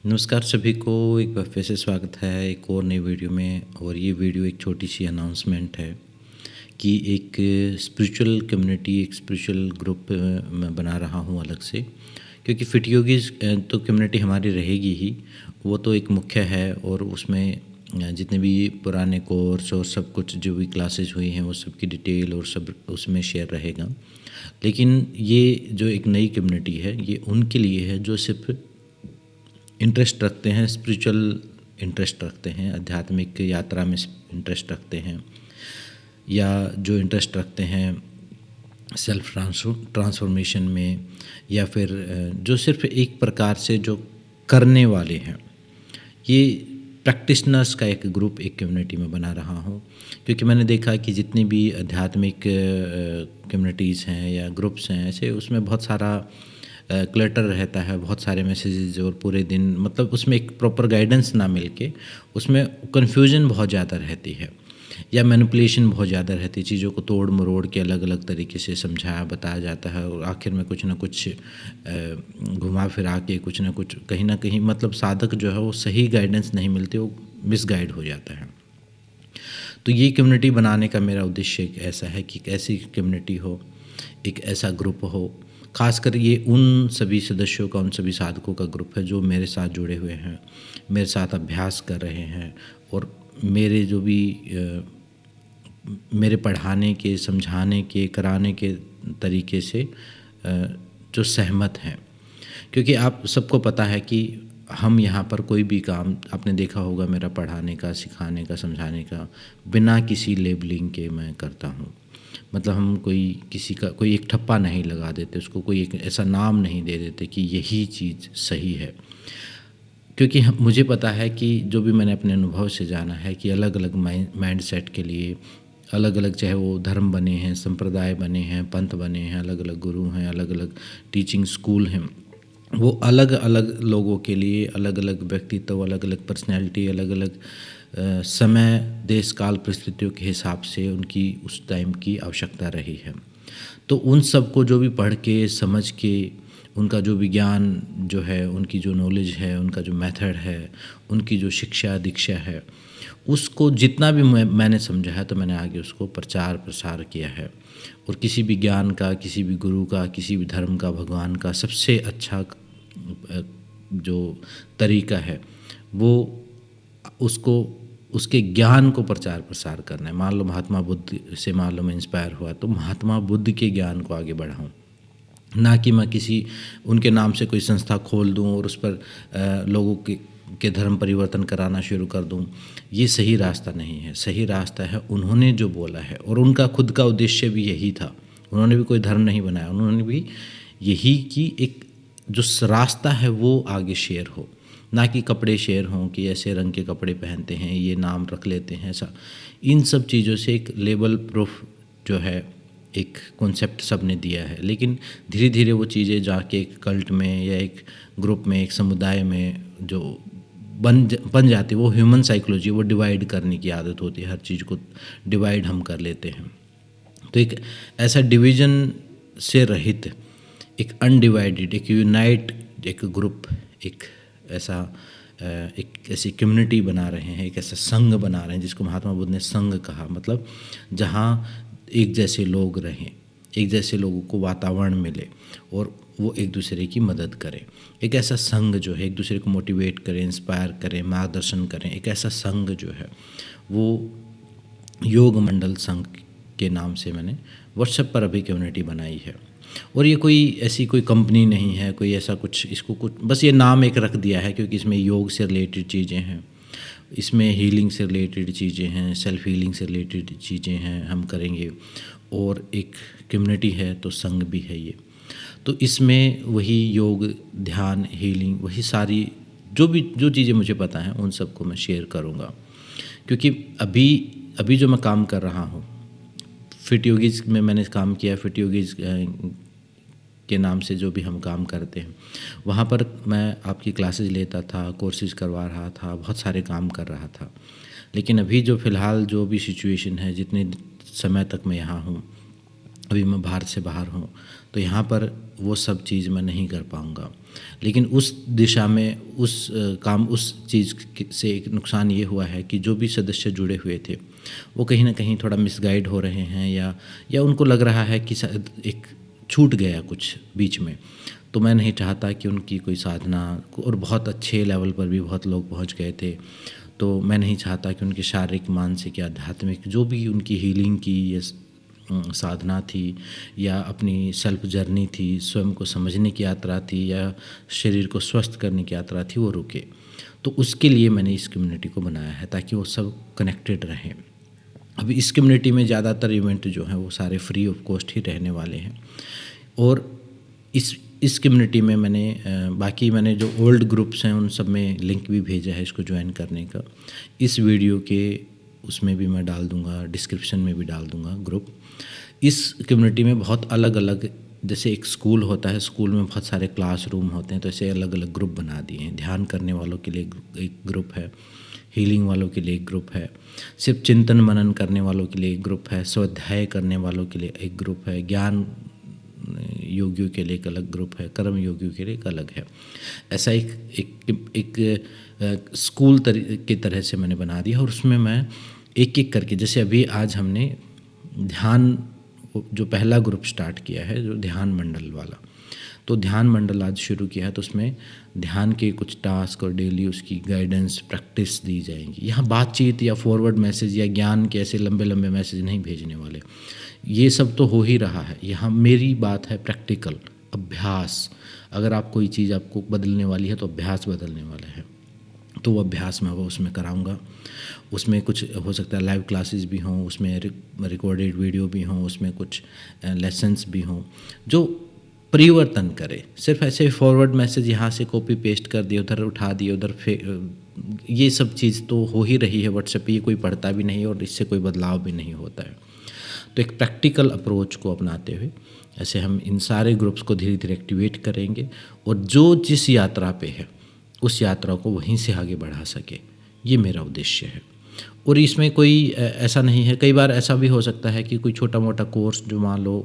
नमस्कार सभी को। एक बार फिर से स्वागत है एक और नई वीडियो में। और ये वीडियो एक छोटी सी अनाउंसमेंट है कि एक स्पिरिचुअल कम्युनिटी, एक स्पिरिचुअल ग्रुप मैं बना रहा हूँ अलग से। क्योंकि फिट योगीज़ तो कम्युनिटी हमारी रहेगी ही, वो तो एक मुख्य है। और उसमें जितने भी पुराने कोर्स और सब कुछ जो भी क्लासेस हुई हैं वो सब की डिटेल और सब उसमें शेयर रहेगा। लेकिन ये जो एक नई कम्युनिटी है ये उनके लिए है जो सिर्फ इंटरेस्ट रखते हैं, स्पिरिचुअल इंटरेस्ट रखते हैं, आध्यात्मिक यात्रा में इंटरेस्ट रखते हैं, या जो इंटरेस्ट रखते हैं सेल्फ ट्रांसफॉर्मेशन में, या फिर जो सिर्फ एक प्रकार से जो करने वाले हैं। ये प्रैक्टिशनर्स का एक ग्रुप, एक कम्युनिटी में बना रहा हूँ। क्योंकि मैंने देखा कि जितनी भी आध्यात्मिक कम्युनिटीज़ हैं या ग्रुप्स हैं ऐसे, उसमें बहुत सारा क्लटर रहता है, बहुत सारे मैसेजेस, और पूरे दिन मतलब उसमें एक प्रॉपर गाइडेंस ना मिल के उसमें कन्फ्यूजन बहुत ज़्यादा रहती है, या मैनिपुलेशन बहुत ज़्यादा रहती है। चीज़ों को तोड़ मरोड़ के अलग अलग तरीके से समझाया बताया जाता है, और आखिर में कुछ ना कुछ घुमा फिरा के कुछ ना कुछ कहीं ना कहीं मतलब साधक जो है वो सही गाइडेंस नहीं मिलती, वो मिसगाइड हो जाता है। तो ये कम्युनिटी बनाने का मेरा उद्देश्य एक ऐसा है कि एक ऐसी कम्युनिटी हो, एक ऐसा ग्रुप हो। ख़ासकर ये उन सभी सदस्यों का, उन सभी साधकों का ग्रुप है जो मेरे साथ जुड़े हुए हैं, मेरे साथ अभ्यास कर रहे हैं, और मेरे जो भी मेरे पढ़ाने के, समझाने के, कराने के तरीके से जो सहमत हैं। क्योंकि आप सबको पता है कि हम यहाँ पर कोई भी काम, आपने देखा होगा मेरा पढ़ाने का, सिखाने का, समझाने का बिना किसी लेबलिंग के मैं करता हूँ। मतलब हम कोई किसी का कोई एक ठप्पा नहीं लगा देते, उसको कोई एक ऐसा नाम नहीं दे देते कि यही चीज़ सही है। क्योंकि मुझे पता है कि जो भी मैंने अपने अनुभव से जाना है कि अलग अलग माइंड सेट के लिए अलग अलग, चाहे वो धर्म बने हैं, संप्रदाय बने हैं, पंथ बने हैं, अलग अलग गुरु हैं, अलग अलग टीचिंग स्कूल हैं, वो अलग अलग लोगों के लिए अलग अलग व्यक्तित्व, अलग अलग पर्सनैलिटी, अलग अलग समय, देश काल परिस्थितियों के हिसाब से उनकी उस टाइम की आवश्यकता रही है। तो उन सब को जो भी पढ़ के समझ के, उनका जो विज्ञान जो है, उनकी जो नॉलेज है, उनका जो मेथड है, उनकी जो शिक्षा दीक्षा है, उसको जितना भी मैंने समझा है तो मैंने आगे उसको प्रचार प्रसार किया है। और किसी भी ज्ञान का, किसी भी गुरु का, किसी भी धर्म का, भगवान का सबसे अच्छा जो तरीका है वो उसको, उसके ज्ञान को प्रचार प्रसार करना है। मान लो महात्मा बुद्ध से मान लो मैं इंस्पायर हुआ, तो महात्मा बुद्ध के ज्ञान को आगे बढ़ाऊँ, ना कि मैं किसी उनके नाम से कोई संस्था खोल दूं और उस पर लोगों के धर्म परिवर्तन कराना शुरू कर दूं। ये सही रास्ता नहीं है। सही रास्ता है उन्होंने जो बोला है, और उनका खुद का उद्देश्य भी यही था। उन्होंने भी कोई धर्म नहीं बनाया, उन्होंने भी यही कि एक जो रास्ता है वो आगे शेयर हो, ना कि कपड़े शेयर हों कि ऐसे रंग के कपड़े पहनते हैं, ये नाम रख लेते हैं, ऐसा। इन सब चीज़ों से एक लेबल प्रूफ जो है, एक कॉन्सेप्ट सब ने दिया है। लेकिन धीरे धीरे वो चीज़ें जाके एक कल्ट में या एक ग्रुप में, एक समुदाय में जो बन जाती है, वो ह्यूमन साइकोलॉजी, वो डिवाइड करने की आदत होती है। हर चीज़ को डिवाइड हम कर लेते हैं। तो एक ऐसा डिवीज़न से रहित, एक अनडिवाइडेड, एक यूनाइट, एक ग्रुप, एक ऐसा एक ऐसी कम्युनिटी बना रहे हैं, एक ऐसा संघ बना रहे हैं जिसको महात्मा बुद्ध ने संघ कहा। मतलब जहाँ एक जैसे लोग रहें, एक जैसे लोगों को वातावरण मिले और वो एक दूसरे की मदद करें। एक ऐसा संघ जो है एक दूसरे को मोटिवेट करें, इंस्पायर करें, मार्गदर्शन करें। एक ऐसा संघ जो है वो योग मंडल संघ के नाम से मैंने व्हाट्सएप पर अभी कम्युनिटी बनाई है। और ये कोई ऐसी कोई कंपनी नहीं है, कोई ऐसा कुछ, इसको कुछ बस ये नाम एक रख दिया है क्योंकि इसमें योग से रिलेटेड चीज़ें हैं, इसमें हीलिंग से रिलेटेड चीज़ें हैं, सेल्फ हीलिंग से रिलेटेड चीज़ें हैं, हम करेंगे। और एक कम्युनिटी है तो संघ भी है ये। तो इसमें वही योग, ध्यान, हीलिंग, वही सारी जो चीज़ें मुझे पता हैं उन सबको मैं शेयर करूँगा। क्योंकि अभी जो मैं काम कर रहा हूँ, फिट योगीज़ में मैंने काम किया। फिट योगीज़ के नाम से जो भी हम काम करते हैं, वहाँ पर मैं आपकी क्लासेस लेता था, कोर्सेज करवा रहा था, बहुत सारे काम कर रहा था। लेकिन अभी जो फ़िलहाल जो भी सिचुएशन है, जितने समय तक मैं यहाँ हूँ, अभी मैं भारत से बाहर हूँ, तो यहाँ पर वो सब चीज़ मैं नहीं कर पाऊँगा। लेकिन उस दिशा में उस चीज़ से एक नुकसान ये हुआ है कि जो भी सदस्य जुड़े हुए थे वो कहीं न कहीं थोड़ा मिसगाइड हो रहे हैं, या उनको लग रहा है कि शायद एक छूट गया कुछ बीच में। तो मैं नहीं चाहता कि उनकी कोई साधना, और बहुत अच्छे लेवल पर भी बहुत लोग पहुँच गए थे, तो मैं नहीं चाहता कि उनकी शारीरिक, मानसिक या आध्यात्मिक जो भी उनकी हीलिंग की या साधना थी, या अपनी सेल्फ जर्नी थी, स्वयं को समझने की यात्रा थी, या शरीर को स्वस्थ करने की यात्रा थी, वो रुके। तो उसके लिए मैंने इस कम्युनिटी को बनाया है, ताकि वो सब कनेक्टेड रहें। अभी इस कम्युनिटी में ज़्यादातर इवेंट जो हैं वो सारे फ्री ऑफ कॉस्ट ही रहने वाले हैं। और इस कम्युनिटी में बाकी मैंने जो ओल्ड ग्रुप्स हैं उन सब में लिंक भी भेजा है इसको ज्वाइन करने का। इस वीडियो के उसमें भी मैं डाल दूँगा, डिस्क्रिप्शन में भी डाल दूँगा ग्रुप। इस कम्युनिटी में बहुत अलग अलग, जैसे एक स्कूल होता है, स्कूल में बहुत सारे क्लासरूम होते हैं, तो ऐसे अलग अलग ग्रुप बना दिए हैं। ध्यान करने वालों के लिए एक ग्रुप है, हीलिंग वालों के लिए एक ग्रुप है, सिर्फ चिंतन मनन करने वालों के लिए एक ग्रुप है, स्वाध्याय करने वालों के लिए एक ग्रुप है, ज्ञान योगियों के लिए एक अलग ग्रुप है, कर्म योगियों के लिए एक अलग है। ऐसा एक स्कूल की तरह से मैंने बना दिया, और उसमें मैं एक एक करके, जैसे अभी आज हमने ध्यान जो पहला ग्रुप स्टार्ट किया है, जो ध्यान मंडल वाला, तो ध्यान मंडल आज शुरू किया है, तो उसमें ध्यान के कुछ टास्क और डेली उसकी गाइडेंस प्रैक्टिस दी जाएंगी। यहाँ बातचीत या फॉरवर्ड मैसेज या ज्ञान के ऐसे लंबे लंबे मैसेज नहीं भेजने वाले, ये सब तो हो ही रहा है। यहाँ मेरी बात है प्रैक्टिकल अभ्यास। अगर आप कोई चीज़ आपको बदलने वाली है तो अभ्यास बदलने वाला है, तो वो अभ्यास मैं वो उसमें कराऊंगा। उसमें कुछ हो सकता है लाइव क्लासेस भी हों, उसमें रिकॉर्डेड वीडियो भी हों, उसमें कुछ लेसन्स भी हों जो परिवर्तन करे। सिर्फ ऐसे फॉरवर्ड मैसेज यहाँ से कॉपी पेस्ट कर दिए, उधर उठा दिए, उधर ये सब चीज़ तो हो ही रही है व्हाट्सएप पे, ये कोई पढ़ता भी नहीं और इससे कोई बदलाव भी नहीं होता है। तो एक प्रैक्टिकल अप्रोच को अपनाते हुए ऐसे हम इन सारे ग्रुप्स को धीरे धीरे एक्टिवेट करेंगे, और जो जिस यात्रा पे है उस यात्रा को वहीं से आगे बढ़ा सके, ये मेरा उद्देश्य है। और इसमें कोई ऐसा नहीं है, कई बार ऐसा भी हो सकता है कि कोई छोटा मोटा कोर्स जो मान लो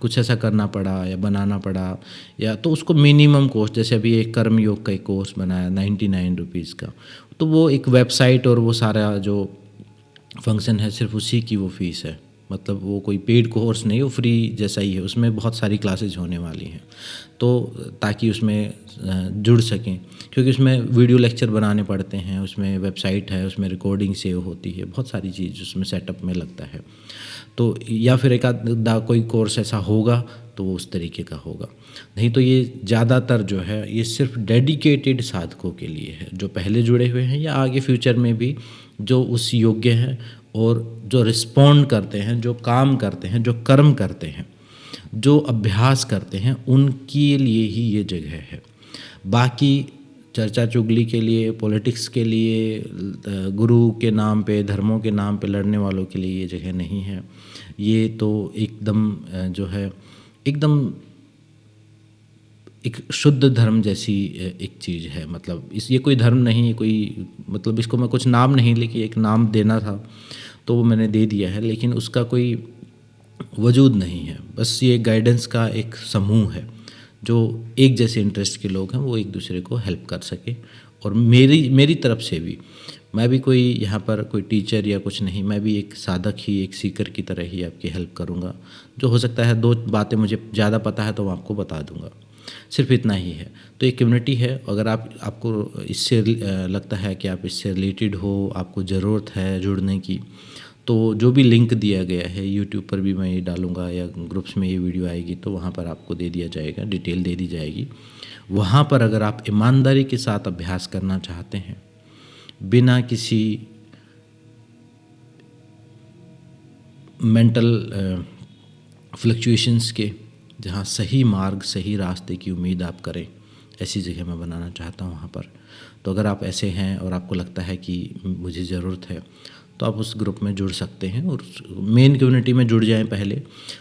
कुछ ऐसा करना पड़ा या बनाना पड़ा, या तो उसको मिनिमम कॉस्ट, जैसे अभी एक कर्म योग का एक कोर्स बनाया 99 रुपीज़ का, तो वो एक वेबसाइट और वो सारा जो फंक्शन है सिर्फ उसी की वो फ़ीस है। मतलब वो कोई पेड कोर्स नहीं, वो फ्री जैसा ही है। उसमें बहुत सारी क्लासेज होने वाली हैं, तो ताकि उसमें जुड़ सकें, क्योंकि उसमें वीडियो लेक्चर बनाने पड़ते हैं, उसमें वेबसाइट है, उसमें रिकॉर्डिंग सेव होती है, बहुत सारी चीज़ उसमें सेटअप में लगता है। तो या फिर एक आधा कोई कोर्स ऐसा होगा तो वो उस तरीके का होगा, नहीं तो ये ज़्यादातर जो है ये सिर्फ डेडिकेटेड साधकों के लिए है, जो पहले जुड़े हुए हैं या आगे फ्यूचर में भी जो उस योग्य हैं, और जो रिस्पॉन्ड करते हैं, जो काम करते हैं, जो कर्म करते हैं, जो अभ्यास करते हैं, उनके लिए ही ये जगह है। बाकी चर्चा चुगली के लिए, पॉलिटिक्स के लिए, गुरु के नाम पे, धर्मों के नाम पे लड़ने वालों के लिए ये जगह नहीं है। ये तो एकदम जो है एकदम एक शुद्ध धर्म जैसी एक चीज़ है। मतलब ये कोई धर्म नहीं, कोई मतलब इसको मैं कुछ नाम नहीं, लेकिन एक नाम देना था तो वो मैंने दे दिया है, लेकिन उसका कोई वजूद नहीं है। बस ये गाइडेंस का एक समूह है, जो एक जैसे इंटरेस्ट के लोग हैं वो एक दूसरे को हेल्प कर सके। और मेरी तरफ से भी, मैं भी कोई यहाँ पर कोई टीचर या कुछ नहीं, मैं भी एक साधक ही, एक सीकर की तरह ही आपकी हेल्प करूँगा। जो हो सकता है 2 बातें मुझे ज़्यादा पता है तो मैं आपको बता दूँगा, सिर्फ इतना ही है। तो एक कम्युनिटी है, अगर आपको इससे लगता है कि आप इससे रिलेटेड हो, आपको ज़रूरत है जुड़ने की, तो जो भी लिंक दिया गया है यूट्यूब पर भी मैं ये डालूँगा, या ग्रुप्स में ये वीडियो आएगी तो वहाँ पर आपको दे दिया जाएगा, डिटेल दे दी जाएगी। वहाँ पर अगर आप ईमानदारी के साथ अभ्यास करना चाहते हैं, बिना किसी मेंटल फ्लक्चुएशंस के, जहाँ सही मार्ग, सही रास्ते की उम्मीद आप करें, ऐसी जगह मैं बनाना चाहता हूँ वहाँ पर। तो अगर आप ऐसे हैं और आपको लगता है कि मुझे ज़रूरत है, तो आप उस ग्रुप में जुड़ सकते हैं, और मेन कम्युनिटी में जुड़ जाएं पहले।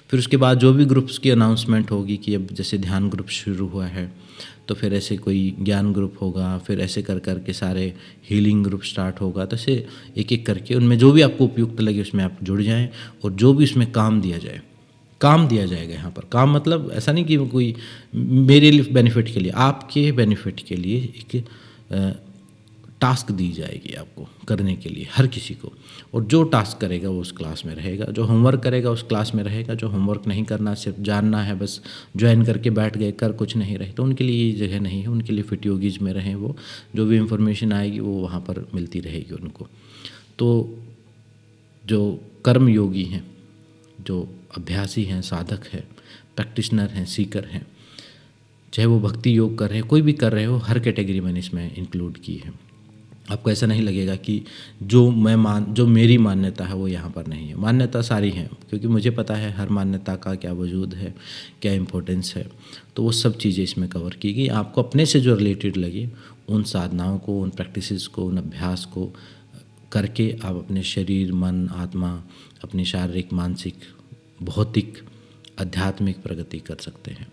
फिर उसके बाद जो भी ग्रुप्स की अनाउंसमेंट होगी कि अब जैसे ध्यान ग्रुप शुरू हुआ है, तो फिर ऐसे कोई ज्ञान ग्रुप होगा, फिर ऐसे कर कर के सारे हीलिंग ग्रुप स्टार्ट होगा। तो ऐसे एक एक करके उनमें जो भी आपको उपयुक्त लगे उसमें आप जुड़ जाएं, और जो भी उसमें काम दिया जाए काम दिया जाएगा यहाँ पर। काम मतलब ऐसा नहीं कि कोई मेरे लिए बेनिफिट के लिए, आपके बेनिफिट के लिए एक टास्क दी जाएगी आपको करने के लिए, हर किसी को। और जो टास्क करेगा वो उस क्लास में रहेगा, जो होमवर्क करेगा उस क्लास में रहेगा, जो होमवर्क नहीं करना, सिर्फ जानना है, बस ज्वाइन करके बैठ गए, कर कुछ नहीं रहे, तो उनके लिए ये जगह नहीं है। उनके लिए फिटयोगीज में रहें, वो जो भी इंफॉर्मेशन आएगी वो वहाँ पर मिलती रहेगी उनको। तो जो कर्म योगी हैं, जो अभ्यासी हैं, साधक हैं, प्रैक्टिशनर हैं, सीकर हैं, चाहे वो भक्ति योग कर रहे हैं, कोई भी कर रहे हो, हर कैटेगरी मैंने इसमें इंक्लूड की है। आपको ऐसा नहीं लगेगा कि जो मेरी मान्यता है वो यहाँ पर नहीं है। मान्यता सारी हैं, क्योंकि मुझे पता है हर मान्यता का क्या वजूद है, क्या इम्पोर्टेंस है। तो वो सब चीज़ें इसमें कवर की गई। आपको अपने से जो रिलेटेड लगे उन साधनाओं को, उन प्रैक्टिसेस को, उन अभ्यास को करके आप अपने शरीर, मन, आत्मा, अपनी शारीरिक, मानसिक, भौतिक, आध्यात्मिक प्रगति कर सकते हैं।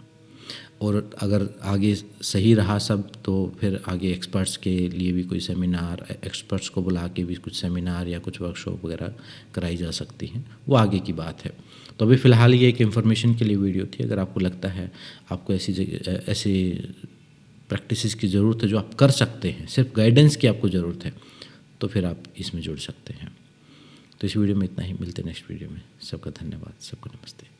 और अगर आगे सही रहा सब, तो फिर आगे एक्सपर्ट्स के लिए भी कोई सेमिनार, एक्सपर्ट्स को बुला के भी कुछ सेमिनार या कुछ वर्कशॉप वगैरह कराई जा सकती हैं, वो आगे की बात है। तो अभी फ़िलहाल ये एक इन्फॉर्मेशन के लिए वीडियो थी। अगर आपको लगता है आपको ऐसी प्रैक्टिसेस की ज़रूरत है जो आप कर सकते हैं, सिर्फ गाइडेंस की आपको ज़रूरत है, तो फिर आप इसमें जुड़ सकते हैं। तो इस वीडियो में इतना ही, मिलते हैं नेक्स्ट वीडियो में। सबका धन्यवाद, सबको नमस्ते।